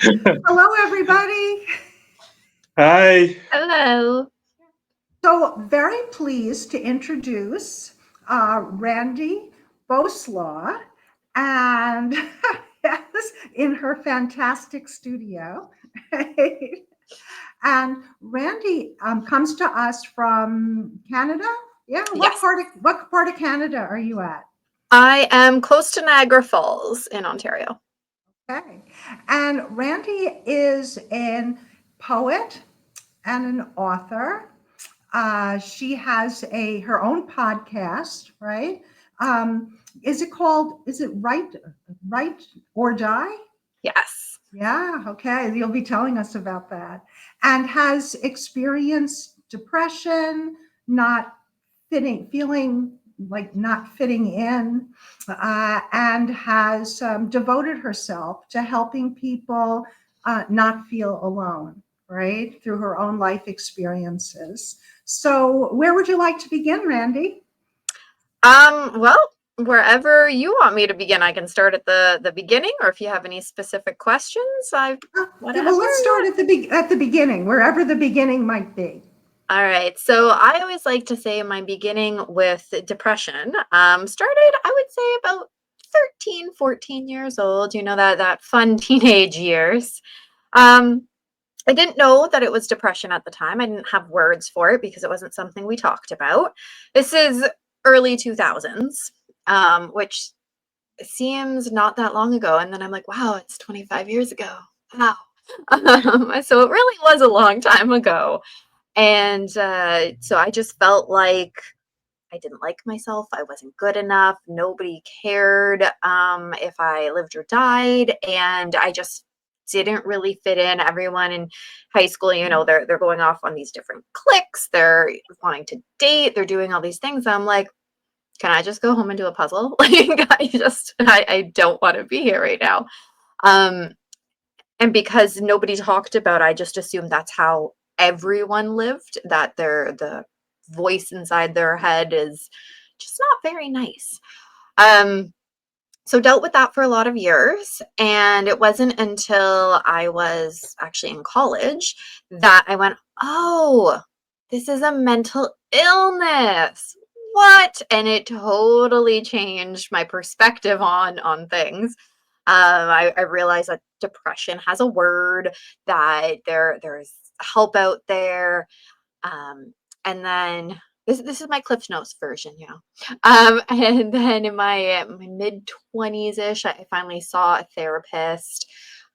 Hello, everybody. Hi. Hello. So, very pleased to introduce Randy Boslaw and yes, in her fantastic studio. And Randy comes to us from Canada. Yeah, Yes. what part of Canada are you at? I am close to Niagara Falls in Ontario. Okay. And Randy is a poet and an author. She has her own podcast, right? Is it called? Is it Right or Die? Yes. Yeah. Okay. You'll be telling us about that. And has experienced depression, not feeling like not fitting in, and has devoted herself to helping people not feel alone, right, through her own life experiences. So, where would you like to begin, Randy? Well, wherever you want me to begin, I can start at the beginning, or if you have any specific questions, Okay, well, whatever. let's start at the beginning, wherever the beginning might be. All right. So I always like to say my beginning with depression started, I would say, about 13, 14 years old, that fun teenage years. Um, I didn't know that it was depression at the time. I didn't have words for it because it wasn't something we talked about. This is early 2000s, which seems not that long ago. And then I'm like, wow, it's 25 years ago. Wow. So it really was a long time ago. And so I just felt like I didn't like myself. I wasn't good enough. Nobody cared if I lived or died. And I just didn't really fit in. Everyone in high school, they're going off on these different cliques. They're wanting to date. They're doing all these things. I'm like, can I just go home and do a puzzle? Like I don't want to be here right now. Um, and because nobody talked about it, I just assumed that's how everyone lived, that the voice inside their head is just not very nice. Um, so dealt with that for a lot of years, and it wasn't until I was actually in college that I went, "Oh, this is a mental illness." What? And it totally changed my perspective on things. I realized that depression has a word, that there's help out there. And then this is my Cliff Notes version, and then in my mid 20s ish, I finally saw a therapist.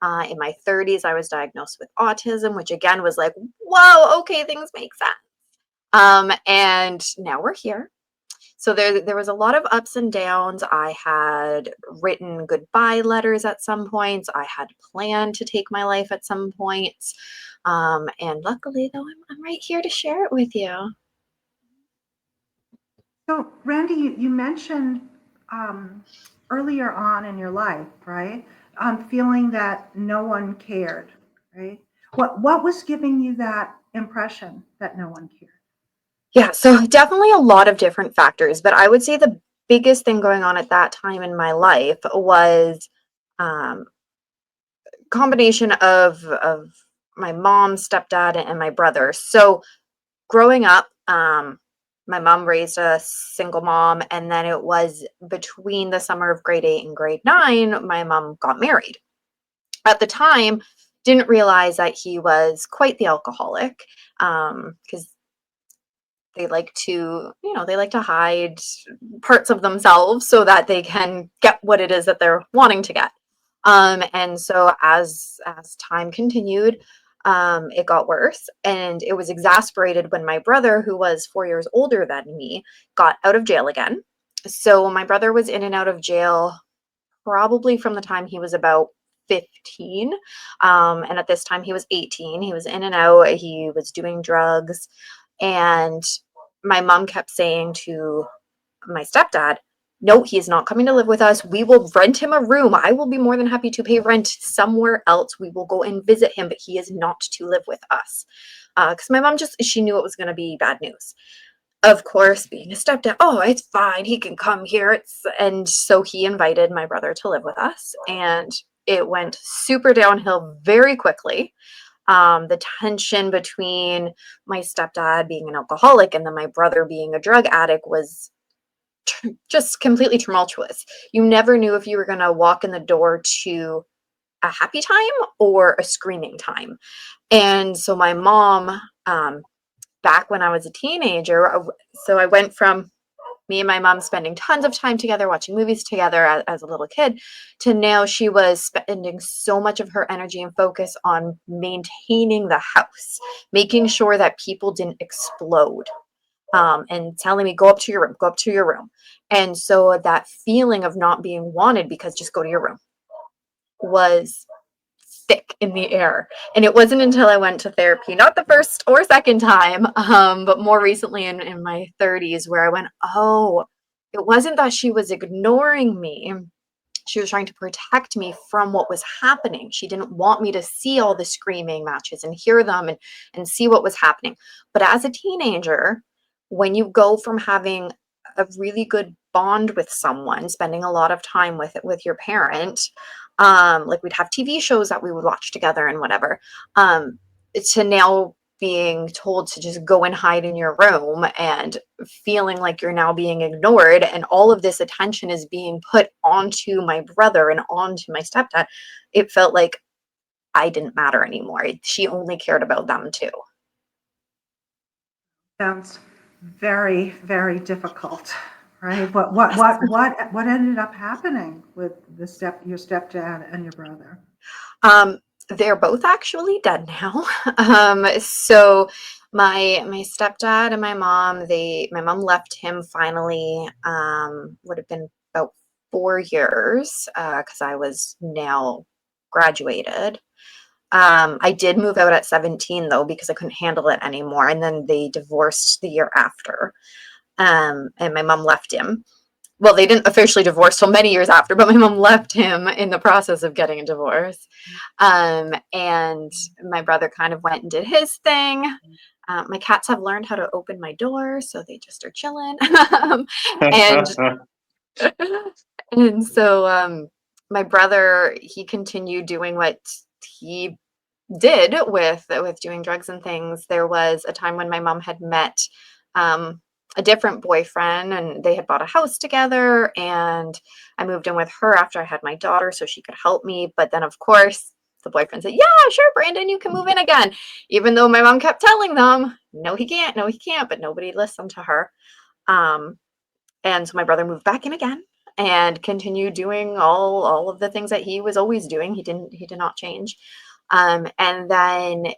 In my 30s, I was diagnosed with autism, which again was like, whoa, okay, things make sense. And now we're here. So there was a lot of ups and downs. I had written goodbye letters at some points. I had planned to take my life at some points. And luckily, though, I'm right here to share it with you. So, Randy, you mentioned um, earlier on in your life, right? Feeling that no one cared, right? What was giving you that impression that no one cared? Yeah, so definitely a lot of different factors, but I would say the biggest thing going on at that time in my life was um, combination of my mom, stepdad, and my brother. So growing up, my mom raised a single mom, and then it was between the summer of grade 8 and grade 9, my mom got married. At the time, didn't realize that he was quite the alcoholic, because they like to hide parts of themselves so that they can get what it is that they're wanting to get. And so as time continued, it got worse, and it was exasperated when my brother, who was 4 years older than me, got out of jail again. So my brother was in and out of jail probably from the time he was about 15. And at this time he was 18. He was in and out. He was doing drugs. And my mom kept saying to my stepdad, no, he is not coming to live with us. We will rent him a room. I will be more than happy to pay rent somewhere else. We will go and visit him, but he is not to live with us. Because my mom she knew it was going to be bad news. Of course, being a stepdad, oh, it's fine. He can come here. And so he invited my brother to live with us. And it went super downhill very quickly. The tension between my stepdad being an alcoholic and then my brother being a drug addict was just completely tumultuous. You never knew if you were going to walk in the door to a happy time or a screaming time. And so my mom, back when I was a teenager, so I went from me and my mom spending tons of time together, watching movies together as a little kid, to now she was spending so much of her energy and focus on maintaining the house, making sure that people didn't explode, and telling me, go up to your room, go up to your room. And so that feeling of not being wanted because just go to your room was thick in the air. And it wasn't until I went to therapy, not the first or second time, but more recently in my 30s, where I went, oh, it wasn't that she was ignoring me. She was trying to protect me from what was happening. She didn't want me to see all the screaming matches and hear them and see what was happening. But as a teenager, when you go from having a really good bond with someone, spending a lot of time with your parent, like we'd have TV shows that we would watch together and whatever, to now being told to just go and hide in your room and feeling like you're now being ignored and all of this attention is being put onto my brother and onto my stepdad, it felt like I didn't matter anymore. She only cared about them too. Sounds very, very difficult, right? What ended up happening with your stepdad and your brother? Um, they're both actually dead now. So my stepdad and my mom, my mom left him finally, would have been about 4 years, because I was now graduated. I did move out at 17 though, because I couldn't handle it anymore. And then they divorced the year after. And my mom left him. Well, they didn't officially divorce till many years after, but my mom left him in the process of getting a divorce. And my brother kind of went and did his thing. My cats have learned how to open my door, so they just are chilling. and and so my brother, he continued doing what he did with doing drugs and things. There was a time when my mom had met um, a different boyfriend and they had bought a house together, and I moved in with her after I had my daughter so she could help me. But then of course the boyfriend said, yeah, sure, Brandon, you can move in again, even though my mom kept telling them, no he can't, no he can't, but nobody listened to her. um, and so my brother moved back in again and continued doing all of the things that he was always doing. He did not change. And then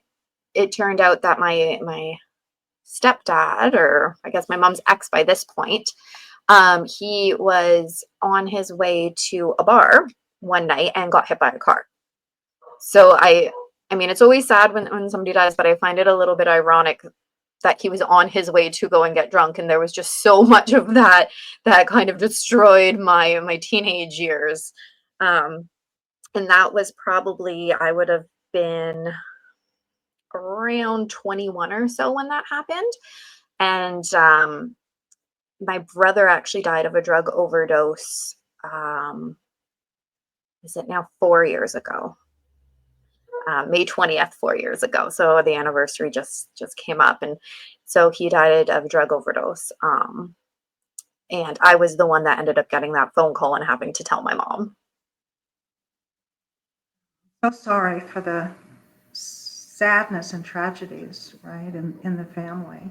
it turned out that my stepdad, or I guess my mom's ex by this point, he was on his way to a bar one night and got hit by a car. So I mean, it's always sad when somebody dies, but I find it a little bit ironic that he was on his way to go and get drunk, and there was just so much of that that kind of destroyed my teenage years. And that was probably, I would have been around 21 or so when that happened. And my brother actually died of a drug overdose. Is it now 4 years ago? May 20th, 4 years ago. So the anniversary just came up, and so he died of drug overdose. And I was the one that ended up getting that phone call and having to tell my mom. So sorry for the sadness and tragedies, right, in the family.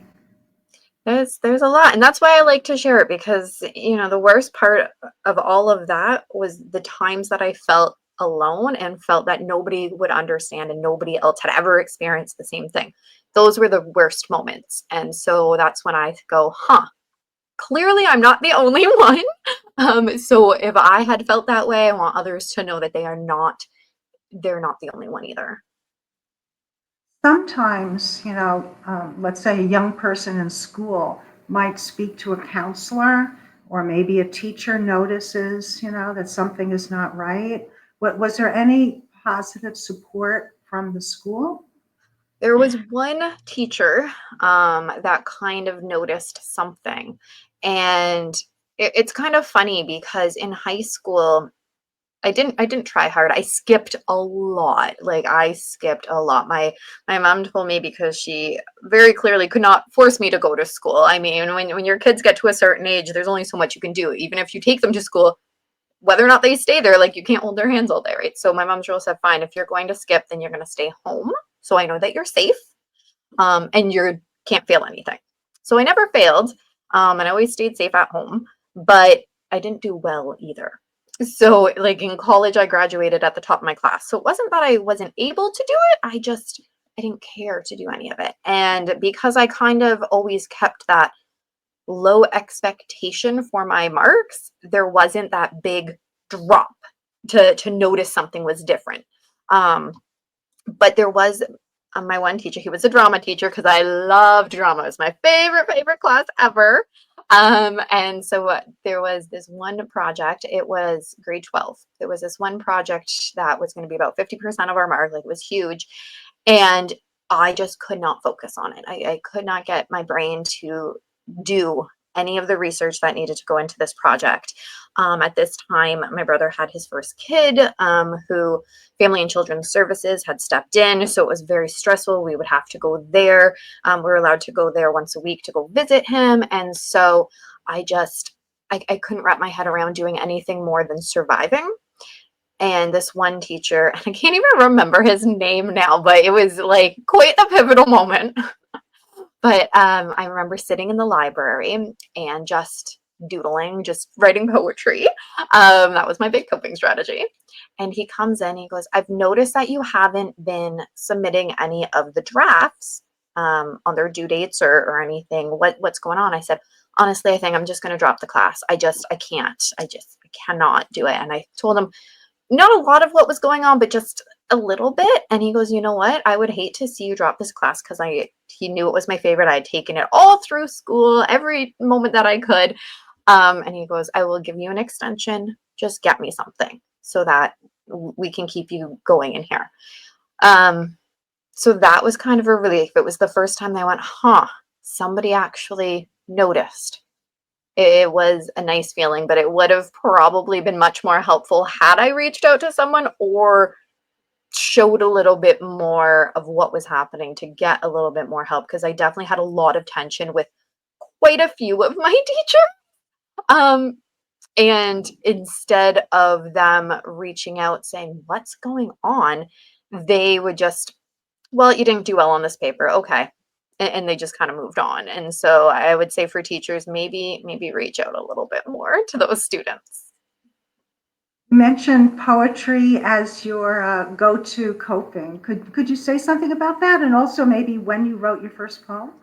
There's a lot, and that's why I like to share it, because the worst part of all of that was the times that I felt alone and felt that nobody would understand and nobody else had ever experienced the same thing. Those were the worst moments. And so that's when I go, clearly I'm not the only one. So if I had felt that way, I want others to know that they're not the only one either. Sometimes, let's say a young person in school might speak to a counselor, or maybe a teacher notices, that something is not right. Was there any positive support from the school? There was one teacher that kind of noticed something. And it's kind of funny because in high school, I didn't try hard. I skipped a lot. Like I skipped a lot. My mom told me because she very clearly could not force me to go to school. I mean, when your kids get to a certain age, there's only so much you can do. Even if you take them to school, whether or not they stay there, like you can't hold their hands all day, right? So my mom's rule said, fine, if you're going to skip, then you're going to stay home. So I know that you're safe, and you can't fail anything. So I never failed, and I always stayed safe at home, but I didn't do well either. So like in college, I graduated at the top of my class. So it wasn't that I wasn't able to do it. I didn't care to do any of it. And because I kind of always kept that low expectation for my marks, there wasn't that big drop to notice something was different. Um, but there was my one teacher, he was a drama teacher because I loved drama. It was my favorite class ever. And so there was this one project, it was grade 12. There was this one project that was going to be about 50% of our mark, like it was huge. And I just could not focus on it. I could not get my brain to do any of the research that needed to go into this project. At this time, my brother had his first kid, who Family and Children's Services had stepped in. So it was very stressful. We would have to go there. We were allowed to go there once a week to go visit him. And so I couldn't wrap my head around doing anything more than surviving. And this one teacher, and I can't even remember his name now, but it was like quite a pivotal moment. But I remember sitting in the library and just doodling, just writing poetry. That was my big coping strategy. And he comes in, he goes, I've noticed that you haven't been submitting any of the drafts on their due dates or anything. What's going on? I said, honestly, I think I'm just going to drop the class. I can't. I cannot do it. And I told him, not a lot of what was going on, but just a little bit. And he goes, you know what? I would hate to see you drop this class because he knew it was my favorite. I had taken it all through school, every moment that I could. And he goes, I will give you an extension. Just get me something so that we can keep you going in here. So that was kind of a relief. It was the first time I went, somebody actually noticed. It was a nice feeling, but it would have probably been much more helpful had I reached out to someone or showed a little bit more of what was happening to get a little bit more help, because I definitely had a lot of tension with quite a few of my teachers. And instead of them reaching out saying, what's going on? They would just, well, you didn't do well on this paper. Okay. And they just kind of moved on. And so I would say for teachers, maybe reach out a little bit more to those students. You mentioned poetry as your go-to coping. Could you say something about that? And also maybe when you wrote your first poem?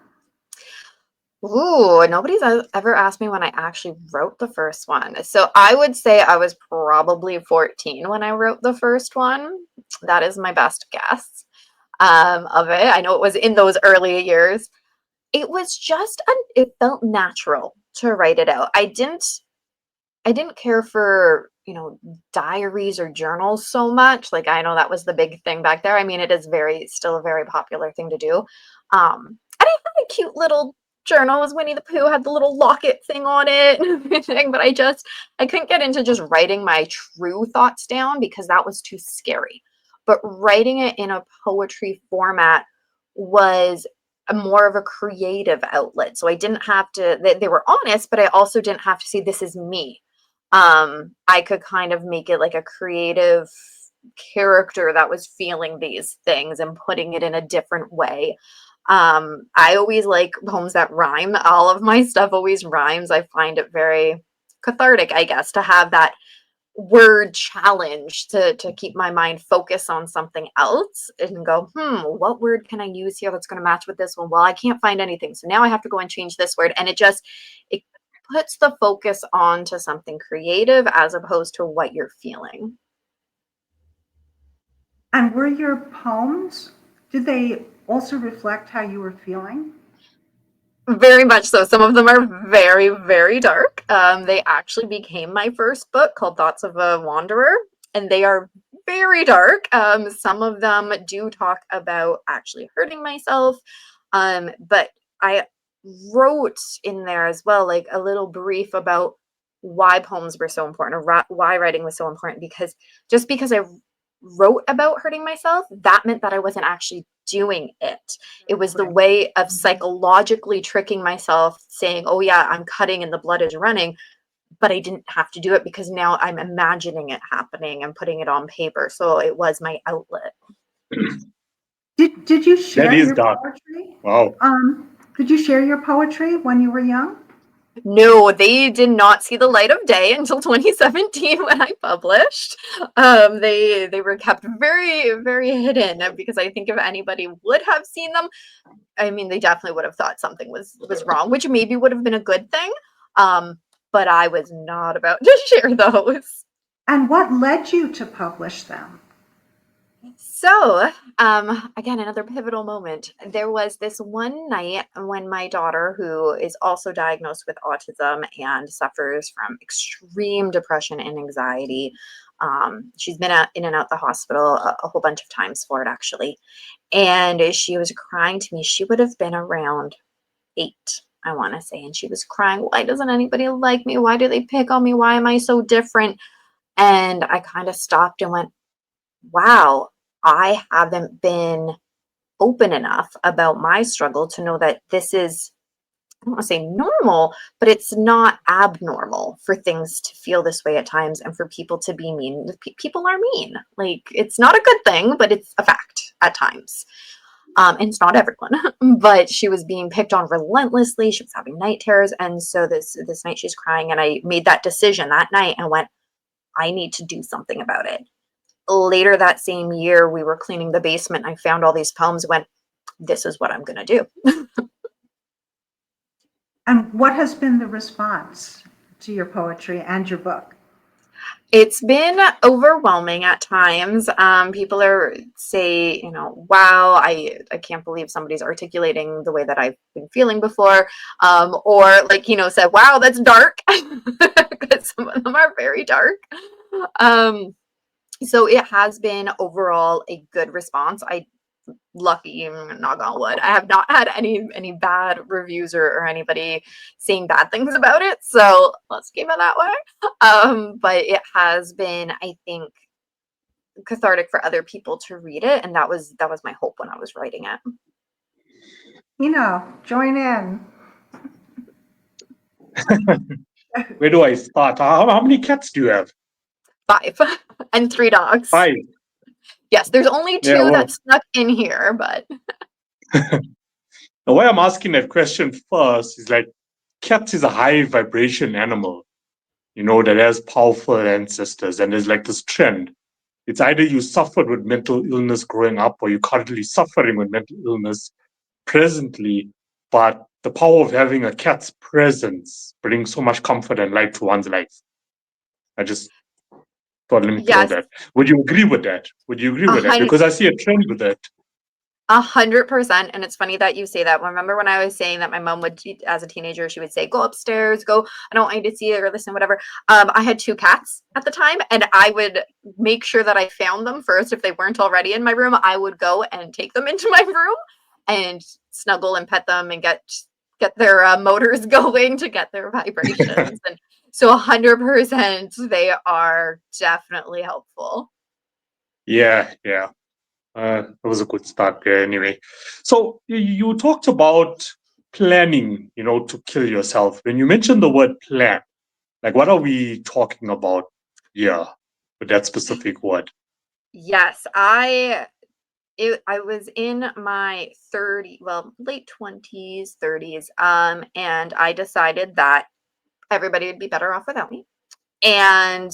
Ooh, nobody's ever asked me when I actually wrote the first one. So I would say I was probably 14 when I wrote the first one. That is my best guess of it. I know it was in those early years. It was just, it felt natural to write it out. I didn't care for, diaries or journals so much. Like I know that was the big thing back there. I mean, it is still a very popular thing to do. And I had a cute little journal. It was Winnie the Pooh, had the little locket thing on it and everything, but I couldn't get into just writing my true thoughts down because that was too scary. But writing it in a poetry format was more of a creative outlet. So I didn't have to, they were honest, but I also didn't have to say, this is me. I could kind of make it like a creative character that was feeling these things and putting it in a different way. I always like poems that rhyme. All of my stuff always rhymes. I find it very cathartic, I guess, to have that word challenge to keep my mind focused on something else and go, what word can I use here that's going to match with this one? Well, I can't find anything. So now I have to go and change this word. And it puts the focus onto something creative as opposed to what you're feeling. And were your poems, did they also reflect how you were feeling? Very much so. Some of them are very, very dark. They actually became my first book called Thoughts of a Wanderer, and they are very dark. Some of them do talk about actually hurting myself, but I wrote in there as well, like a little brief about why poems were so important, or why writing was so important, because just because I wrote about hurting myself, that meant that I wasn't actually doing it. It was the Right. way of psychologically tricking myself, saying, oh yeah, I'm cutting and the blood is running, but I didn't have to do it because now I'm imagining it happening and putting it on paper. So it was my outlet. Did you That share is your dark. poetry? Wow. Did you share your poetry when you were young? No, they did not see the light of day until 2017 when I published. They were kept very, very hidden, because I think if anybody would have seen them, I mean, they definitely would have thought something was wrong, which maybe would have been a good thing. But I was not about to share those. And what led you to publish them? So, again, another pivotal moment. There was this one night when my daughter, who is also diagnosed with autism and suffers from extreme depression and anxiety, she's been in and out the hospital a whole bunch of times for it, actually. And she was crying to me. She would have been around 8, I want to say. And she was crying, why doesn't anybody like me? Why do they pick on me? Why am I so different? And I kind of stopped and went, wow, I haven't been open enough about my struggle to know that this is, I don't want to say normal, but it's not abnormal for things to feel this way at times and for people to be mean. People are mean. Like, it's not a good thing, but it's a fact at times. And it's not everyone, but she was being picked on relentlessly. She was having night terrors. And so this night she's crying, and I made that decision that night and went, I need to do something about it. Later that same year, we were cleaning the basement. I found all these poems, went, this is what I'm going to do. And what has been the response to your poetry and your book? It's been overwhelming at times. People say, wow, I can't believe somebody's articulating the way that I've been feeling before. Or like, said, wow, that's dark. Because some of them are very dark. So it has been overall a good response. Lucky, knock on wood, I have not had any bad reviews or anybody saying bad things about it. So let's keep it that way. But it has been, I think, cathartic for other people to read it, and that was my hope when I was writing it. Join in. Where do I start? How many cats do you have? 5 and 3 dogs. 5. Yes, there's only 2 Yeah, well, that snuck in here, but the way I'm asking that question first is like, cats is a high vibration animal, that has powerful ancestors, and there's like this trend. It's either you suffered with mental illness growing up, or you're currently suffering with mental illness presently. But the power of having a cat's presence brings so much comfort and light to one's life. I just thought, let me throw yes, that. Would you agree with that? Because I see a trend with that. 100%. And it's funny that you say that. Remember when I was saying that my mom would, as a teenager, she would say, go upstairs, go, I don't want you to see it or listen, whatever. I had 2 cats at the time, and I would make sure that I found them first. If they weren't already in my room, I would go and take them into my room and snuggle and pet them and get their motors going to get their vibrations. And so 100%, they are definitely helpful. Yeah. That was a good start there anyway. So you talked about planning, to kill yourself. When you mentioned the word plan, like what are we talking about here with that specific word? Yes, I was in my late 20s, 30s, and I decided that everybody would be better off without me. And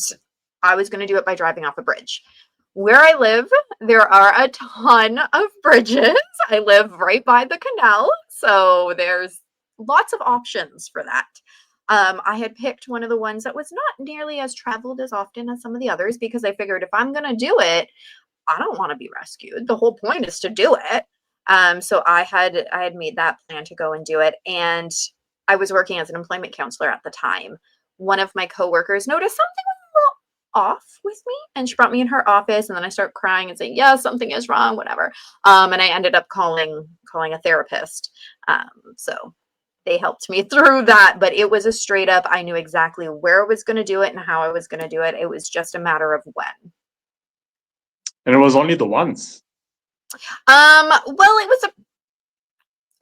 I was going to do it by driving off a bridge. Where I live, there are a ton of bridges. I live right by the canal, so there's lots of options for that. I had picked one of the ones that was not nearly as traveled as often as some of the others, because I figured if I'm going to do it, I don't want to be rescued. The whole point is to do it. So I had made that plan to go and do it. And I was working as an employment counselor at the time. One of my coworkers noticed something was a little off with me, and she brought me in her office, and then I start crying and saying, yeah, something is wrong, whatever. And I ended up calling a therapist. So they helped me through that, but it was a straight up, I knew exactly where I was going to do it and how I was going to do it. It was just a matter of when. And it was only the once. Well, it was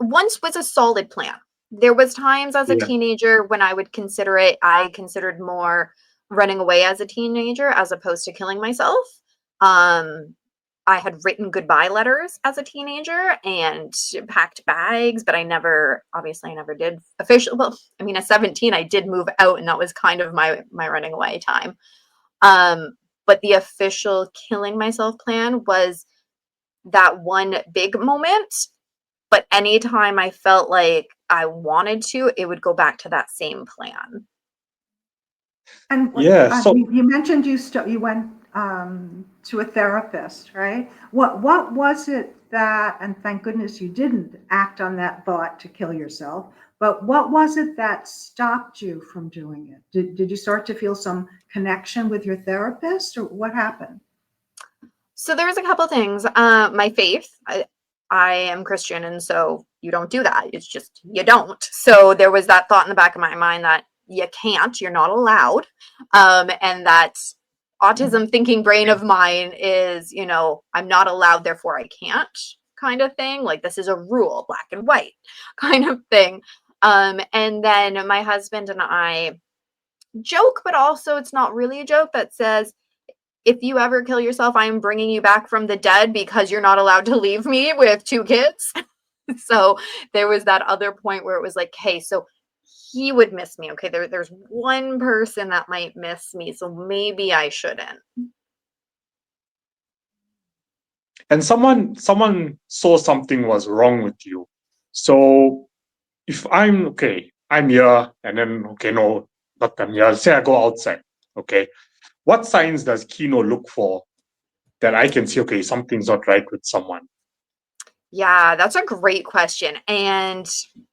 once was a solid plan. There was times as a Yeah. teenager when I would consider it, I considered more running away as a teenager as opposed to killing myself. I had written goodbye letters as a teenager and packed bags, but obviously I never did official. Well, I mean, at 17, I did move out, and that was kind of my running away time. But the official killing myself plan was that one big moment. But anytime I felt like I wanted to, it would go back to that same plan. And Yeah. So you mentioned you went to a therapist, right? What was it that, and thank goodness you didn't act on that thought to kill yourself, but what was it that stopped you from doing it? Did you start to feel some connection with your therapist, or what happened? So there was a couple things. My faith. I am Christian, and so you don't do that. It's just you don't. So there was that thought in the back of my mind that you can't, you're not allowed, and that autism thinking brain of mine is, I'm not allowed, therefore I can't kind of thing. Like this is a rule, black and white kind of thing. And then my husband and I joke, but also it's not really a joke, that says, if you ever kill yourself, I am bringing you back from the dead because you're not allowed to leave me with 2 kids. So there was that other point where it was like, hey, so he would miss me. Okay, there's one person that might miss me, so maybe I shouldn't. and someone saw something was wrong with you. So if I'm here, and then no, not I'm here. Say I go outside. Okay, what signs does Kino look for that I can see? Okay, something's not right with someone. Yeah, that's a great question. And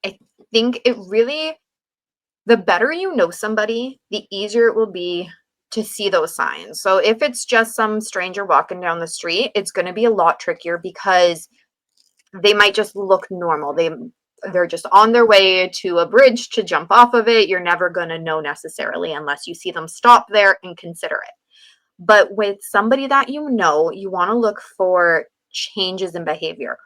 I think the better you know somebody, the easier it will be to see those signs. So if it's just some stranger walking down the street, it's going to be a lot trickier because they might just look normal. They're just on their way to a bridge to jump off of it. You're never going to know necessarily unless you see them stop there and consider it. But with somebody that you want to look for changes in behavior.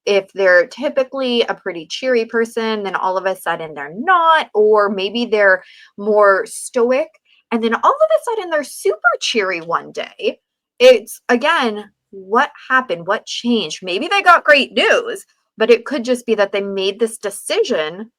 If they're typically a pretty cheery person, then all of a sudden they're not, or maybe they're more stoic, and then all of a sudden they're super cheery one day. It's again, what happened? What changed? Maybe they got great news, but it could just be that they made this decision.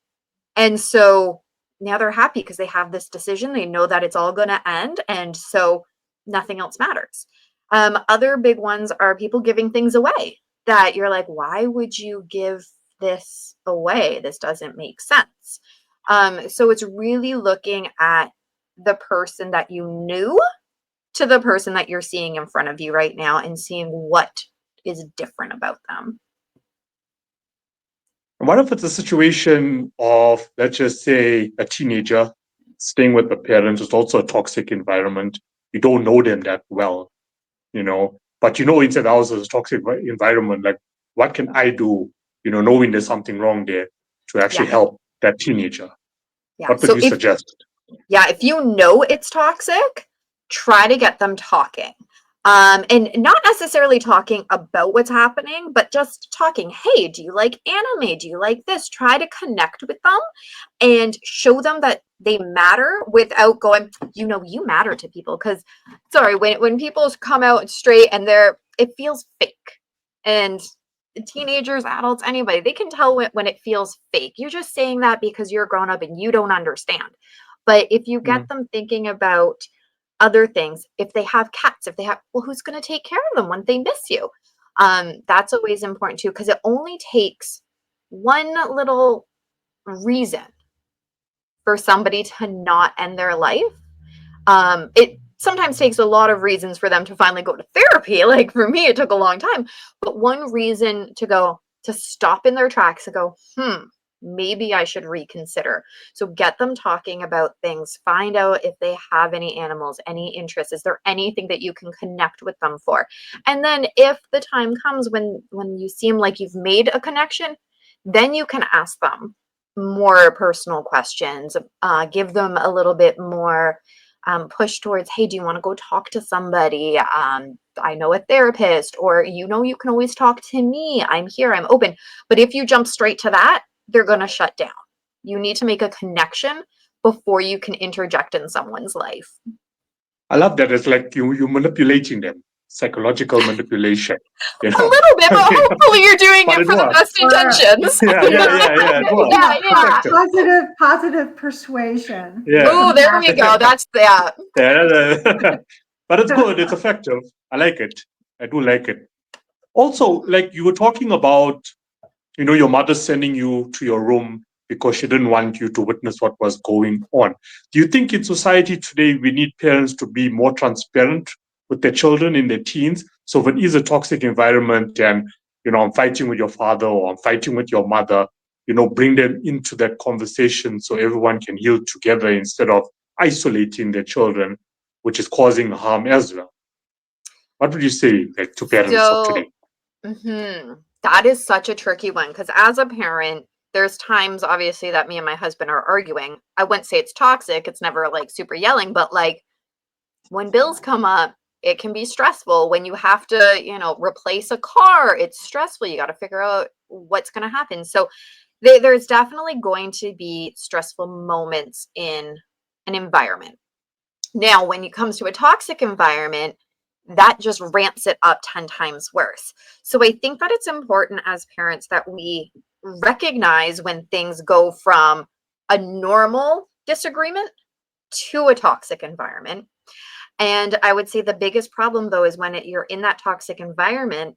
And so now they're happy because they have this decision. They know that it's all going to end. And so nothing else matters. Other big ones are people giving things away that you're like, why would you give this away? This doesn't make sense. So it's really looking at the person that you knew to the person that you're seeing in front of you right now and seeing what is different about them. And what if it's a situation of, let's just say, a teenager staying with the parents? It's also a toxic environment. You don't know them that well, but inside the house is a toxic environment. Like, what can I do, knowing there's something wrong there to actually Yeah. help that teenager? Yeah. What would you suggest? Yeah, if you know it's toxic, try to get them talking. And not necessarily talking about what's happening, but just talking, hey, do you like anime? Do you like this? Try to connect with them and show them that they matter without going, you matter to people. Because, sorry, when people come out straight and it feels fake. And teenagers, adults, anybody, they can tell when it feels fake. You're just saying that because you're grown up and you don't understand. But if you get them thinking about other things, if they have cats, who's going to take care of them when they miss you? That's always important too, because it only takes one little reason for somebody to not end their life. It sometimes takes a lot of reasons for them to finally go to therapy. Like for me, it took a long time, but one reason to stop in their tracks and go, maybe I should reconsider. So get them talking about things, find out if they have any animals, any interests. Is there anything that you can connect with them for? And then if the time comes when you seem like you've made a connection, then you can ask them, more personal questions, give them a little bit more push towards, hey, do you want to go talk to somebody? I know a therapist, or, you can always talk to me. I'm here, I'm open. But if you jump straight to that, they're going to shut down. You need to make a connection before you can interject in someone's life. I love that. It's like you manipulating them, psychological manipulation. A little bit, but hopefully you're doing But it it for the works. best intentions. Yeah. It works. Yeah. Positive persuasion. Yeah. Oh, there we go. That's that. Yeah. But it's good. It's effective. I like it. I do like it. Also, like you were talking about, your mother sending you to your room because she didn't want you to witness what was going on. Do you think in society today we need parents to be more transparent with their children in their teens? So if it is a toxic environment and, I'm fighting with your father or I'm fighting with your mother, bring them into that conversation so everyone can heal together instead of isolating their children, which is causing harm as well. What would you say, like, to parents of today? That is such a tricky one, because as a parent, there's times obviously that me and my husband are arguing. I wouldn't say it's toxic. It's never like super yelling, but like when bills come up, it can be stressful. When you have to, replace a car, it's stressful. You got to figure out what's going to happen. So there's definitely going to be stressful moments in an environment. Now, when it comes to a toxic environment, that just ramps it up 10 times worse. So I think that it's important as parents that we recognize when things go from a normal disagreement to a toxic environment. And I would say the biggest problem, though, is when you're in that toxic environment,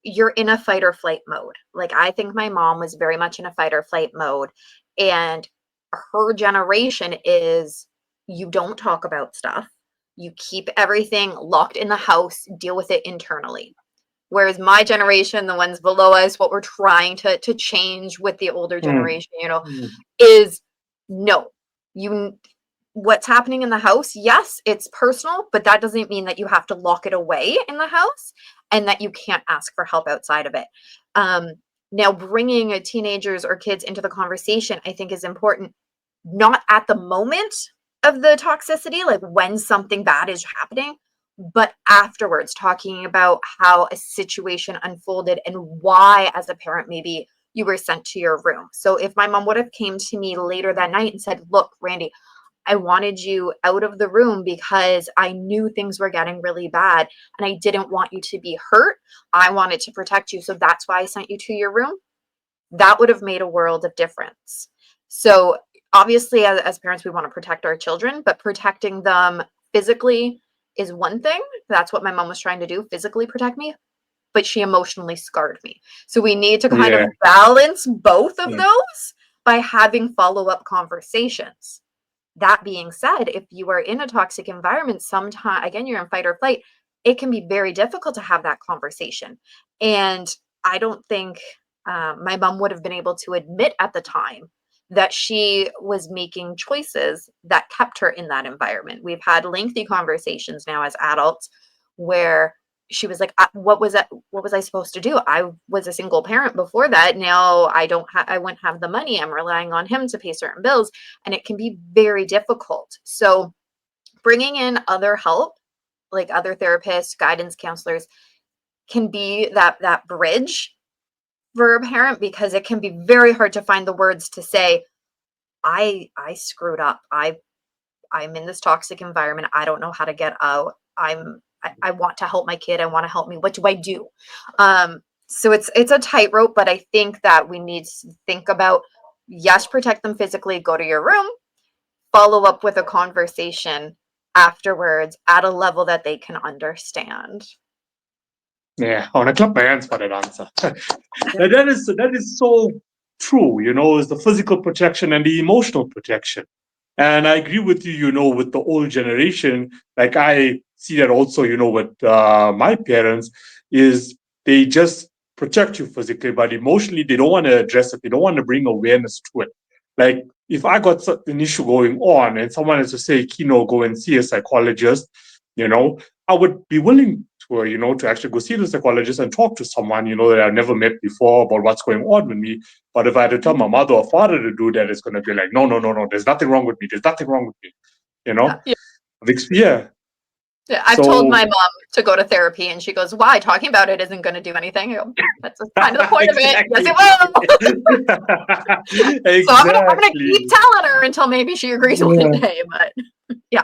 you're in a fight or flight mode. Like, I think my mom was very much in a fight or flight mode. And her generation is, you don't talk about stuff. You keep everything locked in the house, deal with it internally. Whereas my generation, the ones below us, what we're trying to change with the older generation, is no, what's happening in the house, yes, it's personal, but that doesn't mean that you have to lock it away in the house and that you can't ask for help outside of it. Now, bringing teenagers or kids into the conversation, I think, is important, not at the moment of the toxicity, like when something bad is happening, but afterwards, talking about how a situation unfolded and why, as a parent, maybe you were sent to your room. So if my mom would have came to me later that night and said, look, Randy, I wanted you out of the room because I knew things were getting really bad and I didn't want you to be hurt. I wanted to protect you. So that's why I sent you to your room. That would have made a world of difference. So obviously, as parents, we want to protect our children, but protecting them physically is one thing. That's what my mom was trying to do, physically protect me, but she emotionally scarred me. So we need to kind of balance both of those by having follow-up conversations. That being said, if you are in a toxic environment, sometimes, again, you're in fight or flight, it can be very difficult to have that conversation. And I don't think my mom would have been able to admit at the time that she was making choices that kept her in that environment. We've had lengthy conversations now as adults where she was like, what was I supposed to do? I was a single parent before that. Now I wouldn't have the money. I'm relying on him to pay certain bills, and it can be very difficult. So bringing in other help, like other therapists, guidance counselors, can be that bridge for a parent, because it can be very hard to find the words to say, I screwed up. I'm in this toxic environment. I don't know how to get out. I want to help my kid. I want to help me. What do I do? So it's a tightrope, but I think that we need to think about, yes, protect them physically, go to your room, follow up with a conversation afterwards at a level that they can understand. Yeah, I want to clap my hands for that answer. that is so true, is the physical protection and the emotional protection. And I agree with you, with the old generation. Like, I see that also, with my parents, is they just protect you physically, but emotionally, they don't want to address it. They don't want to bring awareness to it. Like, if I got an issue going on and someone has to say, Kino, go and see a psychologist, I would be willing were, to actually go see the psychologist and talk to someone, that I've never met before about what's going on with me. But if I had to tell my mother or father to do that, it's going to be like, no, no, no, no, there's nothing wrong with me. There's nothing wrong with me, you know? Yeah. Yeah. Yeah, I've told my mom to go to therapy, and she goes, "Why? Talking about it isn't going to do anything." I go, that's kind of the point of it. Yes, it will. Exactly. So I'm gonna keep telling her until maybe she agrees one day. But yeah,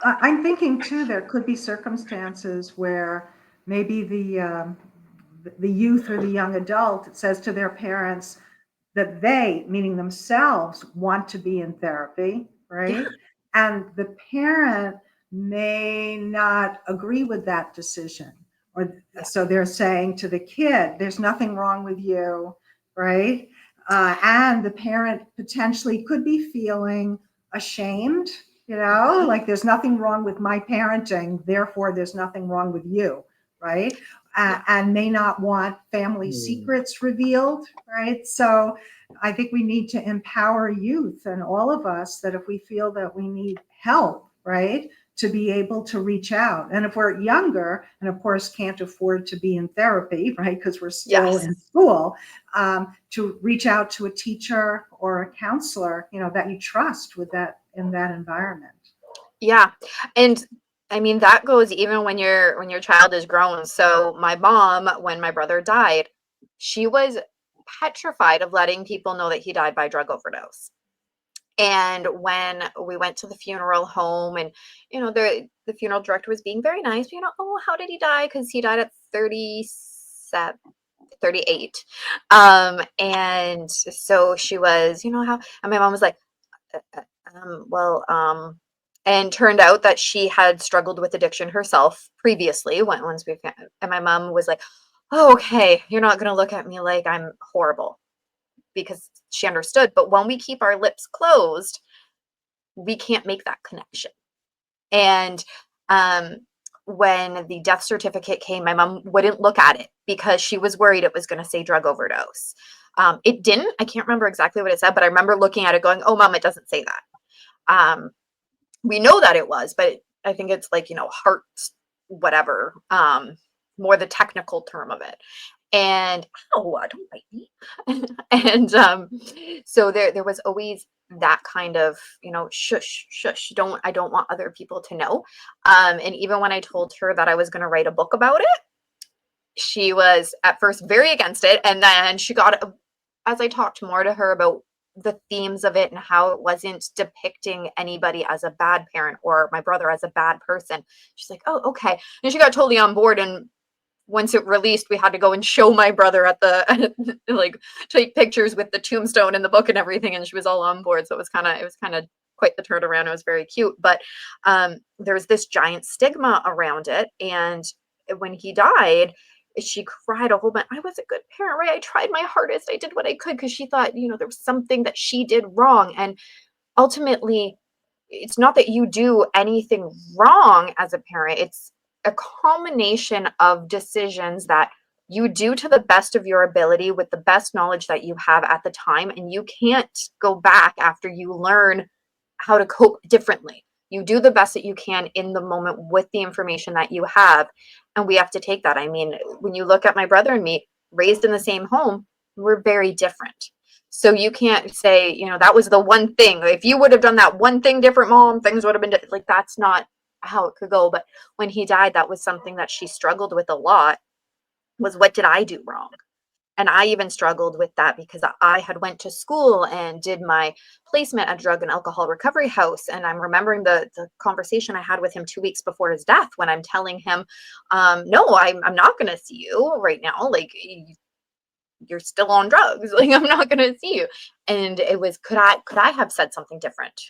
I'm thinking too, there could be circumstances where maybe the youth or the young adult says to their parents that they, meaning themselves, want to be in therapy, right? And the parent may not agree with that decision. Or so they're saying to the kid, there's nothing wrong with you, right? And the parent potentially could be feeling ashamed, like there's nothing wrong with my parenting, therefore there's nothing wrong with you, right? And may not want family secrets revealed, right? So I think we need to empower youth and all of us that if we feel that we need help, right, to be able to reach out. And if we're younger and of course can't afford to be in therapy, right, because we're still in school, to reach out to a teacher or a counselor, that you trust with that in that environment. Yeah. And I mean, that goes even when your child is grown. So my mom, when my brother died, she was petrified of letting people know that he died by drug overdose. And when we went to the funeral home, and the funeral director was being very nice, oh, how did he die? Because he died at 37, 38. And so she was, how, and my mom was like, well, and turned out that she had struggled with addiction herself previously once and my mom was like, oh, okay, you're not going to look at me like I'm horrible, because she understood. But when we keep our lips closed, we can't make that connection. And when the death certificate came, my mom wouldn't look at it because she was worried it was going to say drug overdose. It didn't. I can't remember exactly what it said, but I remember looking at it going, oh, Mom, it doesn't say that. We know that it was, but I think it's like, heart, whatever, more the technical term of it. And, oh, don't bite me. And so there was always that kind of, shush, shush, I don't want other people to know. And even when I told her that I was going to write a book about it, she was at first very against it. And then she got, as I talked more to her about the themes of it and how it wasn't depicting anybody as a bad parent or my brother as a bad person, she's like, oh, okay. And she got totally on board. And once it released, we had to go and show my brother at the like take pictures with the tombstone and the book and everything, and she was all on board. So it was kind of quite the turnaround. It was very cute, but there was this giant stigma around it. And when he died, she cried a whole bunch. I was a good parent, right? I tried my hardest. I did what I could, because she thought, there was something that she did wrong. And ultimately, it's not that you do anything wrong as a parent. It's a combination of decisions that you do to the best of your ability with the best knowledge that you have at the time. And you can't go back after you learn how to cope differently. You do the best that you can in the moment with the information that you have. And we have to take that. I mean, when you look at my brother and me, raised in the same home, we're very different. So you can't say, that was the one thing. If you would have done that one thing different, Mom, things would have been like, that's not how it could go. But when he died, that was something that she struggled with a lot, was what did I do wrong? And I even struggled with that because I had went to school and did my placement at drug and alcohol recovery house. And I'm remembering the conversation I had with him 2 weeks before his death, when I'm telling him, no, I'm not going to see you right now. Like, you're still on drugs. Like, I'm not going to see you. And it was, could I have said something different?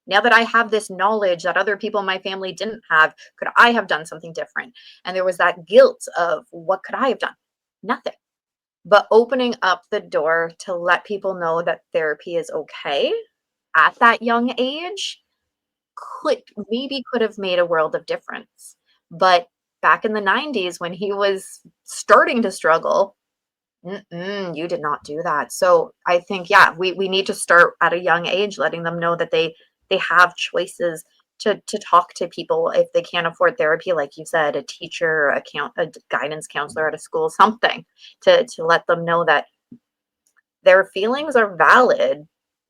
Now that I have this knowledge that other people in my family didn't have, could I have done something different? And there was that guilt of, what could I have done? Nothing. But opening up the door to let people know that therapy is okay at that young age could have made a world of difference. But back in the 90s, when he was starting to struggle, you did not do that. So I think, we need to start at a young age, letting them know that they have choices to talk to people if they can't afford therapy, like you said, a teacher, a guidance counselor at a school, something to let them know that their feelings are valid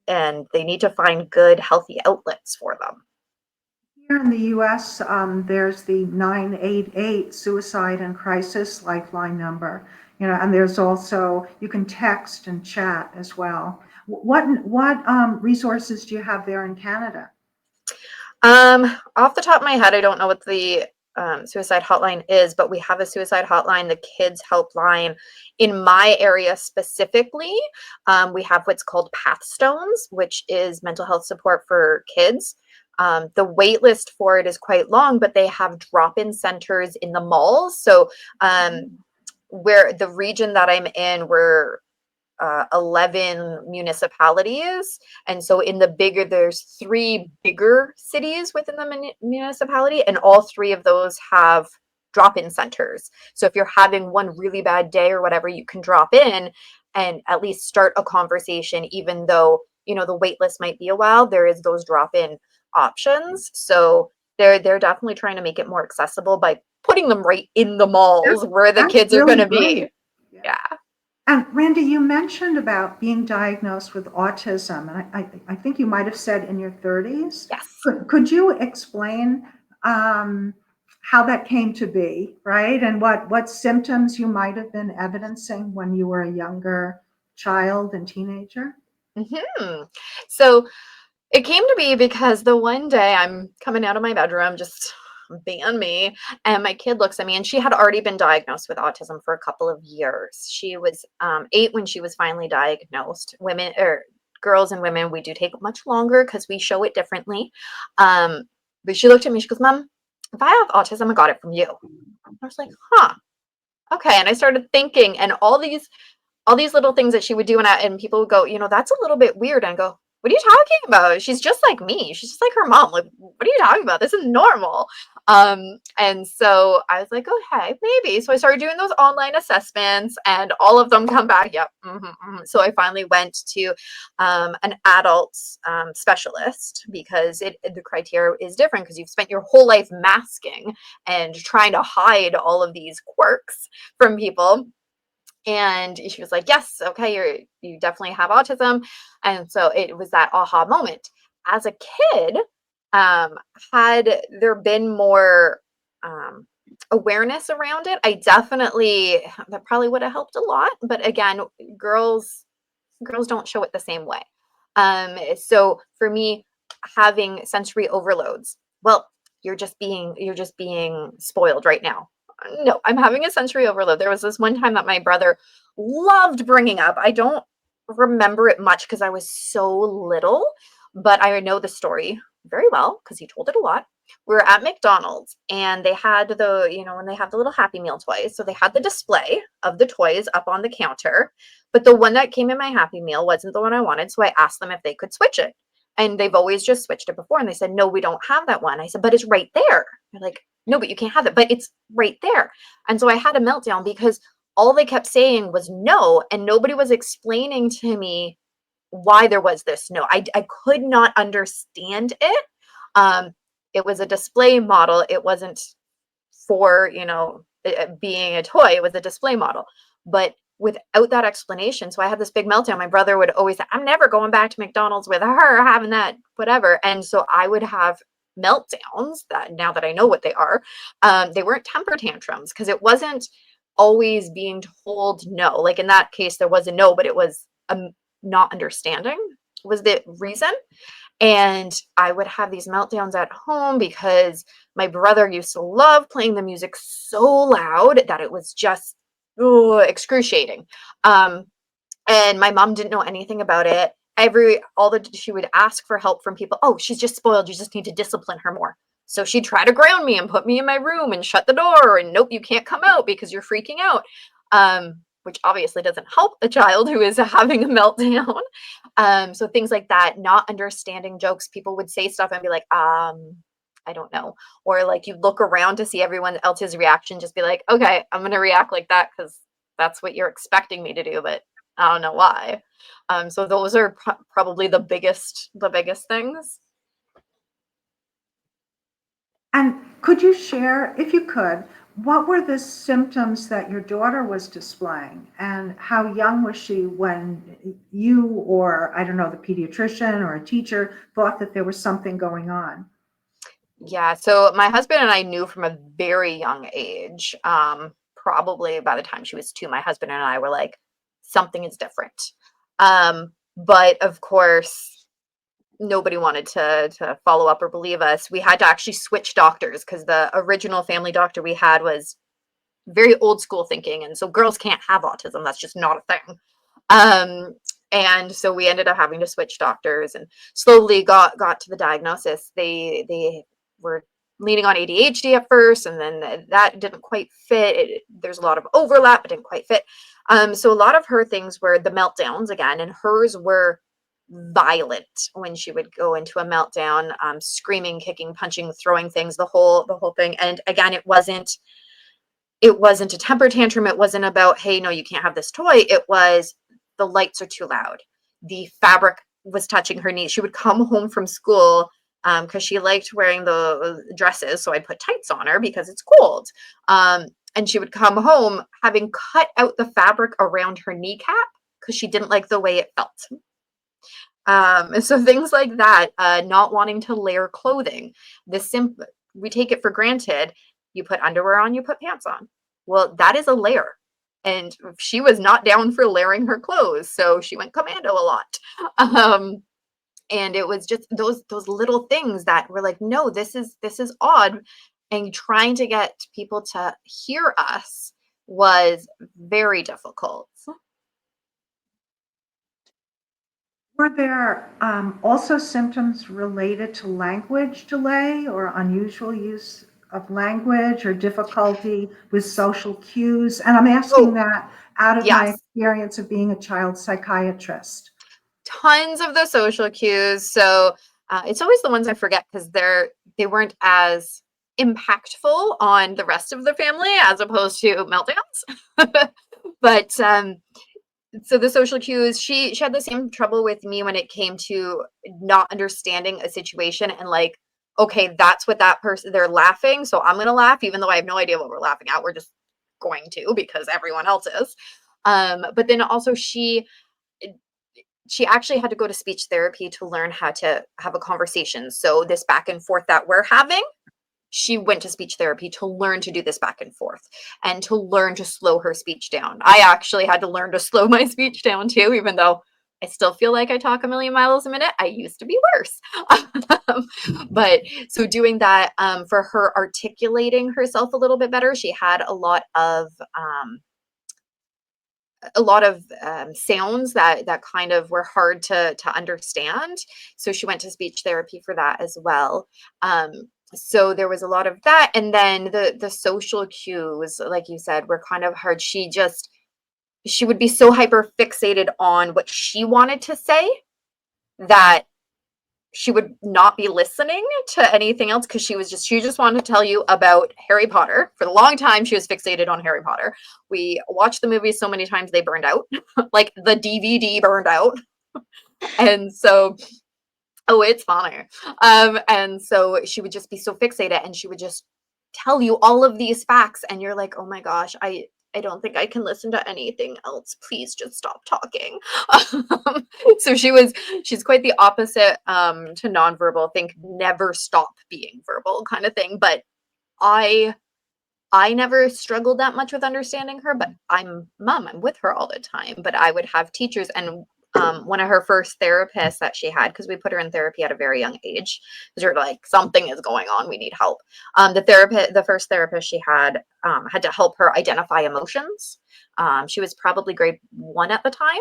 and they need to find good, healthy outlets for them. Here in the US, there's the 988 Suicide and Crisis Lifeline number, and there's also, you can text and chat as well. What resources do you have there in Canada? Off the top of my head, I don't know what the suicide hotline is, but we have a suicide hotline, the Kids Helpline. In my area specifically, we have what's called Pathstones, which is mental health support for kids. The wait list for it is quite long, but they have drop-in centers in the malls. So where the region that I'm in, we're 11 municipalities, and so there's 3 bigger cities within the municipality, and all 3 of those have drop-in centers. So if you're having one really bad day or whatever, you can drop in and at least start a conversation, even though the wait list might be a while. There is those drop-in options, so they're definitely trying to make it more accessible by putting them right in the malls where the kids are going to be. Yeah. And Randy, you mentioned about being diagnosed with autism, and I think you might have said in your 30s. Yes. Could you explain how that came to be, right? And what symptoms you might have been evidencing when you were a younger child and teenager? So it came to be because the one day I'm coming out of my bedroom, just being me, and my kid looks at me, and she had already been diagnosed with autism for a couple of years. She was 8 when she was finally diagnosed. Women, or girls and women, we do take much longer because we show it differently. But she looked at me, she goes, "Mom, if I have autism, I got it from you." I was like, huh, okay. And I started thinking, and all these little things that she would do, and people would go, "That's a little bit weird." And I go, "What are you talking about? She's just like me. She's just like her mom. Like, what are you talking about? This is normal." And so I was like, okay, maybe. So I started doing those online assessments, and all of them come back, yep. So I finally went to an adult specialist, because the criteria is different, because you've spent your whole life masking and trying to hide all of these quirks from people. And she was like, "Yes, okay, you definitely have autism." And so it was that aha moment. As a kid, had there been more awareness around it, that probably would have helped a lot. But again, girls don't show it the same way. So for me, having sensory overloads, well, you're just being spoiled right now. No, I'm having a sensory overload. There was this one time that my brother loved bringing up. I don't remember it much because I was so little, but I know the story very well because he told it a lot. We were at McDonald's, and they had when they have the little Happy Meal toys. So they had the display of the toys up on the counter, but the one that came in my Happy Meal wasn't the one I wanted. So I asked them if they could switch it. And they've always just switched it before. And they said, "No, we don't have that one." I said, "But it's right there." They're like, "No, but you can't have it." "But it's right there." And so I had a meltdown because all they kept saying was no, and nobody was explaining to me why there was this no. I could not understand it. It was a display model. It wasn't for, being a toy. It was a display model. But without that explanation, so I had this big meltdown. My brother would always say, "I'm never going back to McDonald's with her having that, whatever." And so I would have meltdowns, that now that I know what they are, they weren't temper tantrums, because it wasn't always being told no. Like in that case, there was a no, but it was not understanding was the reason. And I would have these meltdowns at home because my brother used to love playing the music so loud that it was just excruciating. And my mom didn't know anything about it. She would ask for help from people. "Oh, she's just spoiled. You just need to discipline her more." So she'd try to ground me and put me in my room and shut the door, and "Nope, you can't come out because you're freaking out." Which obviously doesn't help a child who is having a meltdown. So things like that, not understanding jokes. People would say stuff and be like, "I don't know." Or like you look around to see everyone else's reaction, just be like, "Okay, I'm going to react like that because that's what you're expecting me to do, but I don't know why." So those are probably the biggest things. And could you share, if you could, what were the symptoms that your daughter was displaying? And how young was she when you, or I don't know, the pediatrician or a teacher thought that there was something going on? Yeah, so my husband and I knew from a very young age, probably by the time she was 2, my husband and I were like, something is different. But of course, nobody wanted to follow up or believe us. We had to actually switch doctors because the original family doctor we had was very old school thinking, and so girls can't have autism. That's just not a thing. Um, and so we ended up having to switch doctors and slowly got to the diagnosis. They were leaning on ADHD at first, and then that didn't quite fit. There's a lot of overlap, but didn't quite fit. So a lot of her things were the meltdowns again, and hers were violent when she would go into a meltdown, screaming, kicking, punching, throwing things, the whole thing. And again, it wasn't a temper tantrum. It wasn't about, hey, no, you can't have this toy. It was the lights are too loud. The fabric was touching her knees. She would come home from school because she liked wearing the dresses. So I'd put tights on her because it's cold. And she would come home having cut out the fabric around her kneecap because she didn't like the way it felt. And so things like that, not wanting to layer clothing. We take it for granted. You put underwear on, you put pants on. Well, that is a layer. And she was not down for layering her clothes, so she went commando a lot. Um, and it was just those little things that were like, no, this is odd. And trying to get people to hear us was very difficult. Were there also symptoms related to language delay or unusual use of language or difficulty with social cues? And I'm asking Oh, that out of my yes. experience of being a child psychiatrist. Tons of the social cues. So it's always the ones I forget because they weren't as impactful on the rest of the family as opposed to meltdowns. But so the social cues, she had the same trouble with me when it came to not understanding a situation and like, okay, that's what that person, they're laughing, so I'm gonna laugh even though I have no idea what we're laughing at. We're just going to because everyone else is. But then also she actually had to go to speech therapy to learn how to have a conversation. So this back and forth that we're having, she went to speech therapy to learn to do this back and forth and to learn to slow her speech down. I actually had to learn to slow my speech down too, even though I still feel like I talk a million miles a minute. I used to be worse. But so doing that for her articulating herself a little bit better, she had a lot of sounds that kind of were hard to understand. So she went to speech therapy for that as well. So there was a lot of that, and then the social cues, like you said, were kind of hard. She would be so hyper fixated on what she wanted to say that she would not be listening to anything else because she just wanted to tell you about Harry Potter. For a long time, she was fixated on Harry Potter. We watched the movies so many times they burned out, like the DVD burned out, and so oh, it's funny. And so she would just be so fixated, and she would just tell you all of these facts, and you're like, oh my gosh, I don't think I can listen to anything else. Please just stop talking. So she's quite the opposite to nonverbal. Think never stop being verbal kind of thing. But I I never struggled that much with understanding her, but I'm mom, I'm with her all the time. But I would have teachers and one of her first therapists that she had, because we put her in therapy at a very young age, because you're like, something is going on, we need help. The first therapist she had to help her identify emotions. She was probably grade 1 at the time,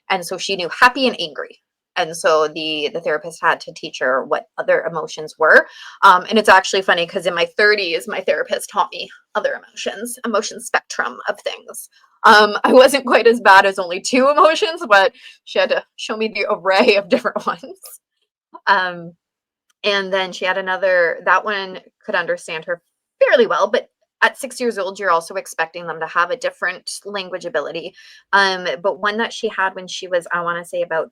and so she knew happy and angry. And so the therapist had to teach her what other emotions were. And it's actually funny because in my 30s, my therapist taught me other emotion spectrum of things. I wasn't quite as bad as only 2 emotions, but she had to show me the array of different ones. Um, and then she had another, that one could understand her fairly well, but at 6 years old, you're also expecting them to have a different language ability. But one that she had when she was, I want to say about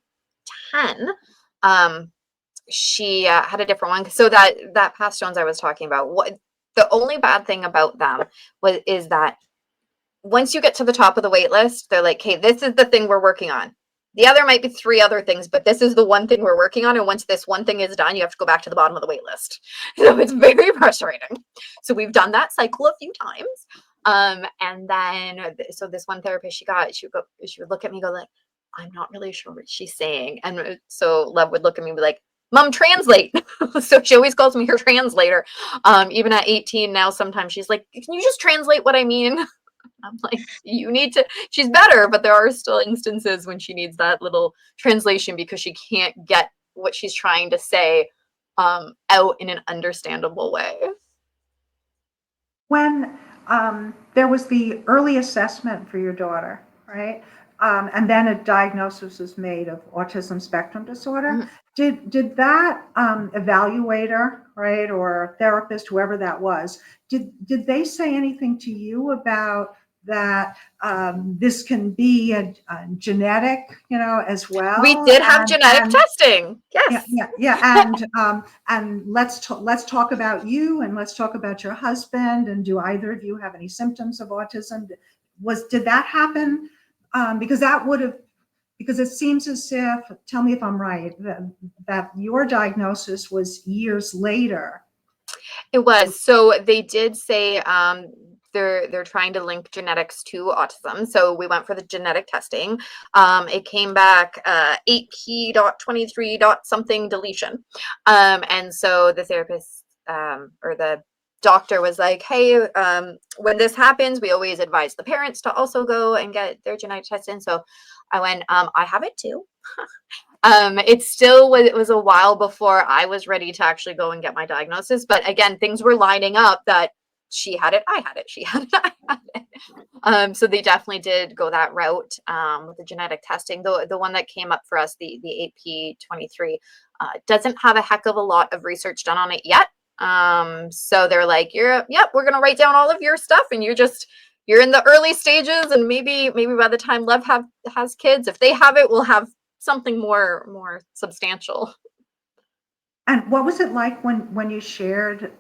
10, um, she had a different one. So that Path Stones I was talking about, what the only bad thing about them is that once you get to the top of the wait list, they're like, hey, this is the thing we're working on. The other might be 3 other things, but this is the one thing we're working on. And once this one thing is done, you have to go back to the bottom of the wait list. So it's very frustrating. So we've done that cycle a few times. And then, so this one therapist she would look at me and go like, I'm not really sure what she's saying. And so Lev would look at me and be like, Mom, translate. So she always calls me her translator. Even at 18 now, sometimes she's like, can you just translate what I mean? I'm like, you need to, she's better, but there are still instances when she needs that little translation because she can't get what she's trying to say out in an understandable way. When there was the early assessment for your daughter, right? And then a diagnosis was made of autism spectrum disorder. Mm-hmm. Did that evaluator, right, or therapist, whoever that was, did they say anything to you about that this can be a genetic, as well? We did have genetic testing. Yes. Yeah. And let's talk about you, and let's talk about your husband. And do either of you have any symptoms of autism? Did that happen? Because it seems as if, tell me if I'm right, that your diagnosis was years later. It was. So they did say they're trying to link genetics to autism. So we went for the genetic testing. It came back 8p.23. something deletion. And so the therapist or the doctor was like, hey, when this happens, we always advise the parents to also go and get their genetic testing. So I went, I have it too. It was a while before I was ready to actually go and get my diagnosis. But again, things were lining up that she had it, I had it, she had it, I had it. So they definitely did go that route with the genetic testing. The one that came up for us, the 8p23, doesn't have a heck of a lot of research done on it yet. So they're like, we're going to write down all of your stuff, and you're in the early stages, and maybe by the time Lev has kids, if they have it, we'll have something more substantial. And what was it like when you shared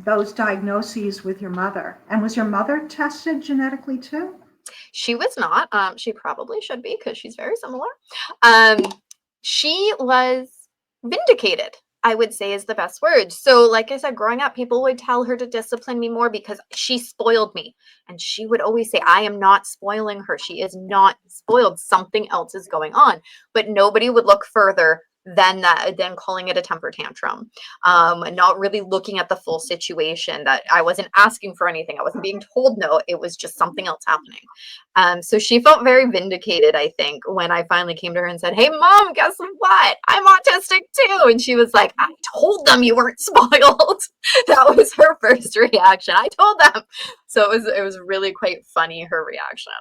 those diagnoses with your mother? And was your mother tested genetically too? She was not. She probably should be, because she's very similar. She was vindicated, I would say, is the best word. So like I said, growing up, people would tell her to discipline me more because she spoiled me. And she would always say, I am not spoiling her. She is not spoiled. Something else is going on. But nobody would look further than calling it a temper tantrum, not really looking at the full situation, that I wasn't asking for anything. I wasn't being told no, it was just something else happening. So she felt very vindicated, I think, when I finally came to her and said, hey, Mom, guess what? I'm autistic too. And she was like, I told them you weren't spoiled. That was her first reaction. I told them. So it was really quite funny, her reaction.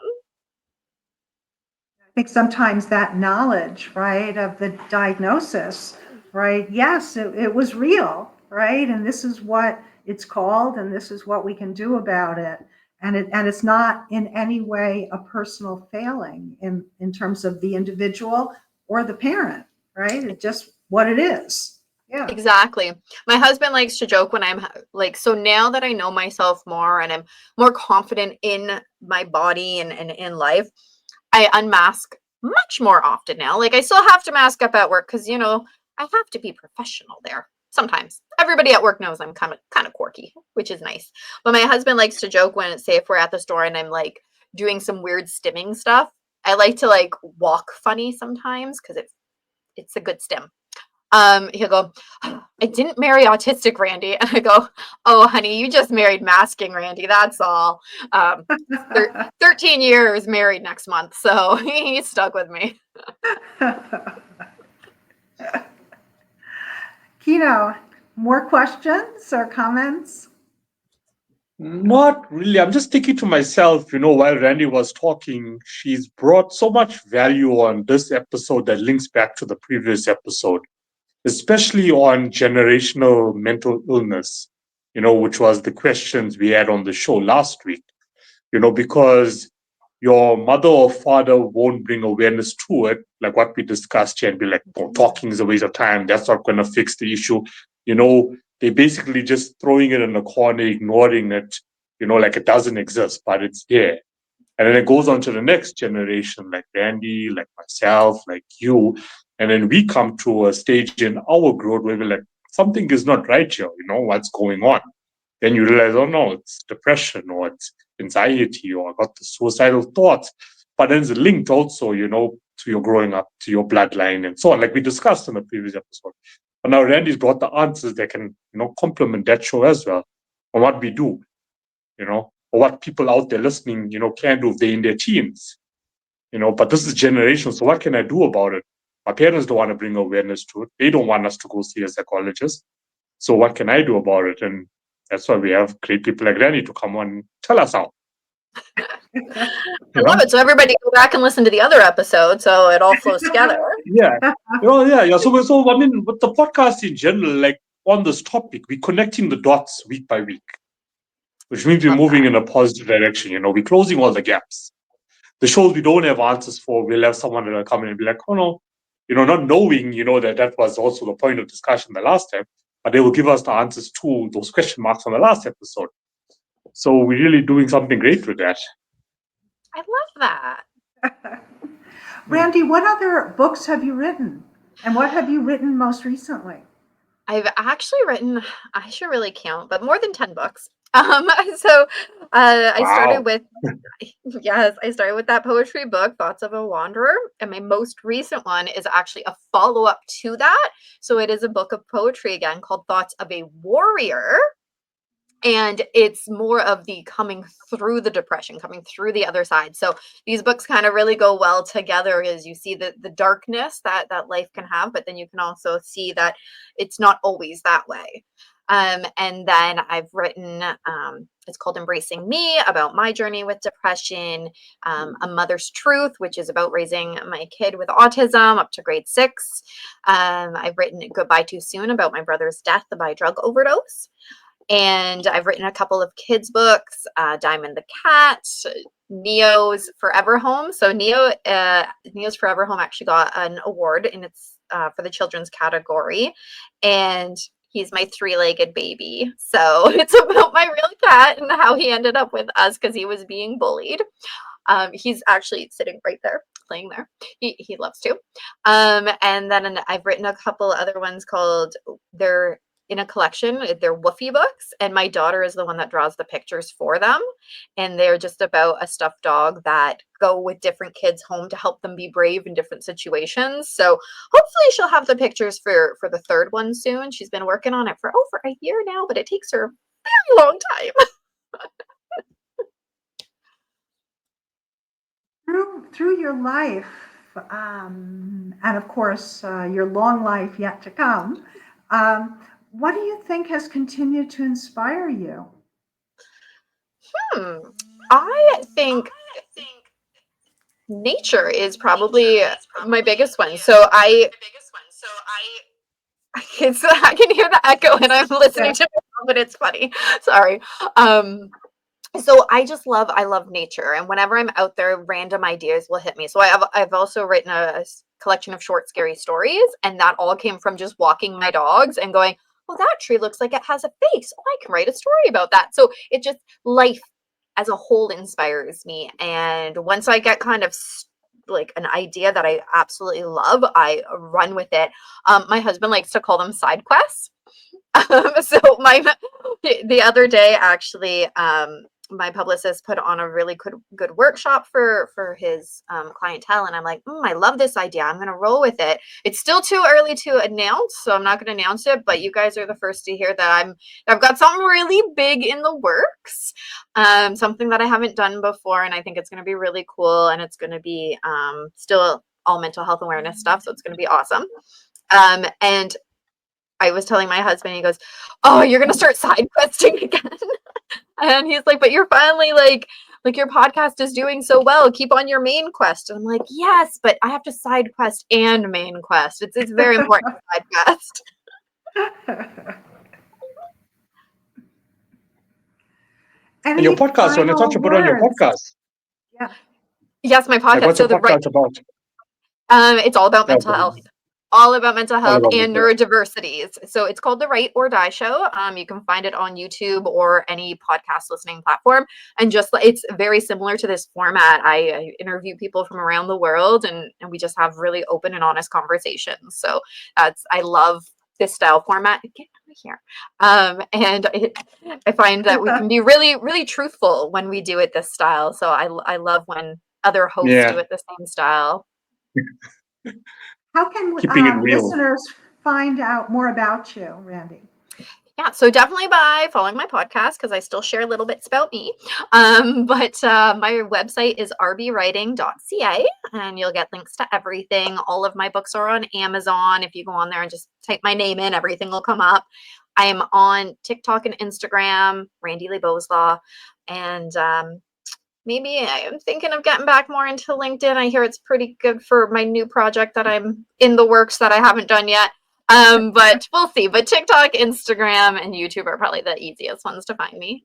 I think sometimes that knowledge, right, of the diagnosis, right, yes, it was real, right, and this is what it's called, and this is what we can do about it, and it's not in any way a personal failing in terms of the individual or the parent, right? It's just what it is. Yeah, exactly. My husband likes to joke when I'm like, so now that I know myself more and I'm more confident in my body and in life, I unmask much more often now. Like, I still have to mask up at work because, I have to be professional there. Sometimes everybody at work knows I'm kind of quirky, which is nice. But my husband likes to joke when, say, if we're at the store and I'm like doing some weird stimming stuff, I like to like walk funny sometimes because it's a good stim. He'll go, I didn't marry autistic Randy. And I go, oh, honey, you just married masking Randy. That's all. 13 years married next month. So he's stuck with me. Kino, more questions or comments? Not really. I'm just thinking to myself, while Randy was talking, she's brought so much value on this episode that links back to the previous episode, especially on generational mental illness, which was the questions we had on the show last week, because your mother or father won't bring awareness to it, like what we discussed here, and be like, oh, talking is a waste of time. That's not going to fix the issue. They basically just throwing it in the corner, ignoring it, like it doesn't exist, but it's there. And then it goes on to the next generation, like Randy, like myself, like you. And then we come to a stage in our growth where we're like, something is not right here. What's going on? Then you realize, oh no, it's depression or it's anxiety or I got the suicidal thoughts. But then it's linked also, to your growing up, to your bloodline and so on, like we discussed in the previous episode. But now Randy's brought the answers that can, complement that show as well on what we do, or what people out there listening, can do if they're in their teens. But this is generational. So what can I do about it? My parents don't want to bring awareness to it. They don't want us to go see a psychologist. So what can I do about it? And that's why we have great people like Randy to come on and tell us how. I love it. So everybody go back and listen to the other episode, so it all flows together. Yeah. So I mean, with the podcast in general, like on this topic, we're connecting the dots week by week, which means we're moving in a positive direction. We're closing all the gaps. The shows we don't have answers for, we'll have someone that'll come in and be like, oh no, not knowing, that was also the point of discussion the last time, but they will give us the answers to those question marks on the last episode. So we're really doing something great with that. I love that. Randy, what other books have you written? And what have you written most recently? I've actually written, I should really count, but more than 10 books. So I started with, yes, I started with that poetry book, Thoughts of a Wanderer. And my most recent one is actually a follow-up to that. So it is a book of poetry again called Thoughts of a Warrior. And it's more of the coming through the depression, coming through the other side. So these books kind of really go well together as you see the darkness that life can have, but then you can also see that it's not always that way. And then I've written, it's called Embracing Me, about my journey with depression, A Mother's Truth, which is about raising my kid with autism up to grade 6. I've written Goodbye Too Soon, about my brother's death by drug overdose. And I've written a couple of kids' books, Diamond the Cat, Neo's Forever Home. So Neo's Forever Home actually got an award, and it's for the children's category. And he's my 3-legged baby. So it's about my real cat and how he ended up with us because he was being bullied. He's actually sitting right there, playing there. He loves to. And then I've written a couple other ones called, they're in a collection. They're Woofy books, and my daughter is the one that draws the pictures for them. And they're just about a stuffed dog that go with different kids home to help them be brave in different situations. So hopefully she'll have the pictures for the third one soon. She's been working on it for over a year now, but it takes her a very long time. Through your life, and of course your long life yet to come, what do you think has continued to inspire you? I think nature is probably my biggest one. So I can hear the echo and I'm listening to myself, but it's funny. Sorry. So I love nature, and whenever I'm out there, random ideas will hit me. So I've also written a collection of short, scary stories, and that all came from just walking my dogs and going, oh, that tree looks like it has a face. Oh, I can write a story about that. So it just, life as a whole inspires me. And once I get kind of like an idea that I absolutely love, I run with it. My husband likes to call them side quests. So the other day, actually, my publicist put on a really good workshop for his clientele, and I'm like, I love this idea. I'm going to roll with it. It's still too early to announce, so I'm not going to announce it, but you guys are the first to hear that I've got something really big in the works, something that I haven't done before, and I think it's going to be really cool, and it's going to be still all mental health awareness stuff, so it's going to be awesome. And I was telling my husband, he goes, oh, you're going to start side questing again. And he's like, but you're finally like your podcast is doing so well. Keep on your main quest. And I'm like, yes, but I have to side quest and main quest. It's very important to side quest. And your podcast, when I touch about on your podcast. Yeah. Yes, my Like, podcast. what's So your the right, podcast about? it's all about Yeah, mental health. All about mental all health about and mental health. neurodiversities. So it's called The Right or Die Show. You can find it on YouTube or any podcast listening platform. And just it's very similar to this format. I interview people from around the world, and we just have really open and honest conversations. So I love this style format. Get out of here. I find that we can be really, really truthful when we do it this style. So I love when other hosts do Yeah, it the same style. How can keeping it real. listeners find out more about you, Randy? Yeah, so definitely by following my podcast because I still share little bits about me. But my website is rbwriting.ca and you'll get links to everything. All of my books are on Amazon. If you go on there and just type my name in, everything will come up. I'm on TikTok and Instagram, Randy Lee Boslaw, and maybe I'm thinking of getting back more into LinkedIn. I hear it's pretty good for my new project that I'm in the works that I haven't done yet. But we'll see. But TikTok, Instagram, and YouTube are probably the easiest ones to find me.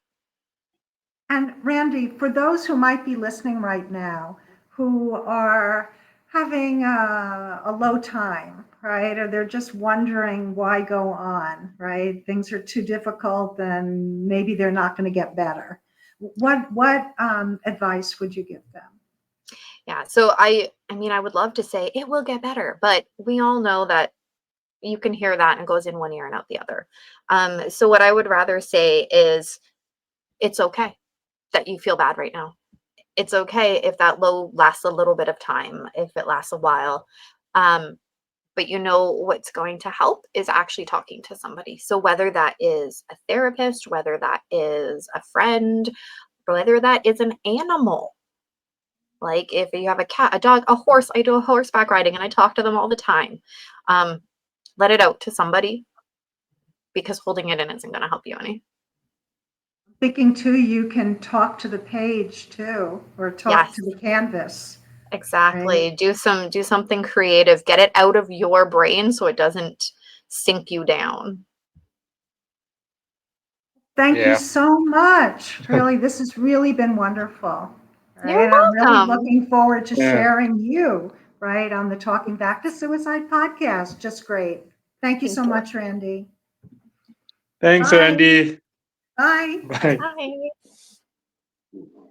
And Randy, for those who might be listening right now, who are having a low time, right? Or they're just wondering why go on, right? Things are too difficult and maybe they're not going to get better. What advice would you give them? Yeah. So I mean, I would love to say it will get better, but we all know that you can hear that and it goes in one ear and out the other. So what I would rather say is it's okay that you feel bad right now. It's okay if that low lasts a little bit of time, if it lasts a while. But you know what's going to help is actually talking to somebody. So whether that is a therapist, whether that is a friend, whether that is an animal, like if you have a cat, a dog, a horse, I do a horseback riding and I talk to them all the time. Let it out to somebody because holding it in isn't going to help you any. Thinking too, you can talk to the page too, or talk Yes, to the canvas, right? exactly. Do something creative. Get it out of your brain so it doesn't sink you down. Thank you Yeah. so much. Really, this has really been wonderful. You're Right. I'm really welcome. looking forward to Yeah. sharing you, right, on the Talking Back to Suicide podcast. Just great. Thank you Thank so you. much, Randy. Thanks, Bye. Randy. Bye. Bye. Bye.